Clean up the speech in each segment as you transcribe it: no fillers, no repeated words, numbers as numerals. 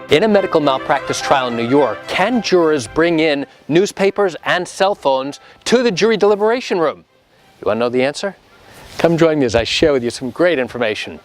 In a medical malpractice trial in New York, can jurors bring in newspapers and cell phones to the jury deliberation room? You want to know the answer? Come join me as I share with you some great information.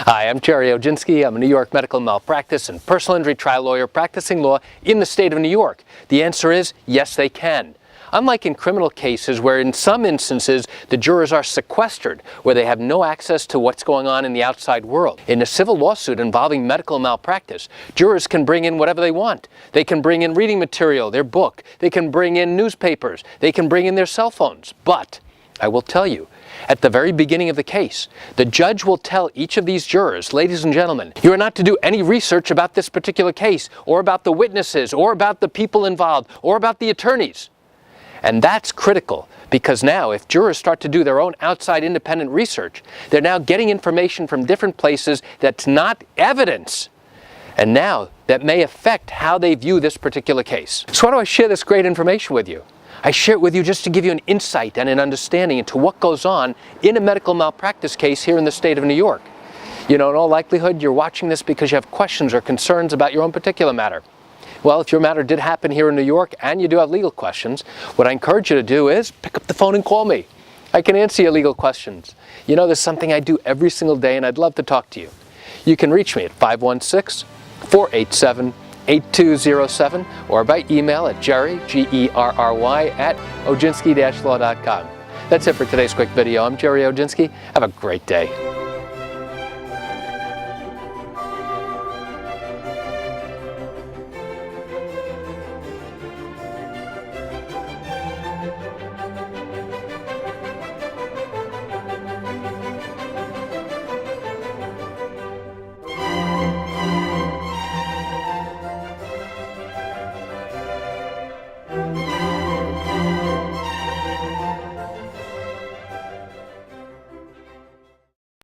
Hi, I'm Gerry Oginski. I'm a New York medical malpractice and personal injury trial lawyer practicing law in the state of New York. The answer is yes, they can. Unlike in criminal cases where in some instances the jurors are sequestered, where they have no access to what's going on in the outside world. In a civil lawsuit involving medical malpractice, jurors can bring in whatever they want. They can bring in reading material, their book, they can bring in newspapers, they can bring in their cell phones. But I will tell you, at the very beginning of the case, the judge will tell each of these jurors, ladies and gentlemen, you are not to do any research about this particular case, or about the witnesses, or about the people involved, or about the attorneys. And that's critical, because now if jurors start to do their own outside independent research, they're now getting information from different places that's not evidence. And now that may affect how they view this particular case. So why do I share this great information with you? I share it with you just to give you an insight and an understanding into what goes on in a medical malpractice case here in the state of New York. You know, in all likelihood, you're watching this because you have questions or concerns about your own particular matter. Well, if your matter did happen here in New York and you do have legal questions, what I encourage you to do is pick up the phone and call me. I can answer your legal questions. You know, there's something I do every single day and I'd love to talk to you. You can reach me at 516-487-8207 or by email at Gerry, Gerry, at oginski-law.com. That's it for today's quick video. I'm Gerry Oginski. Have a great day.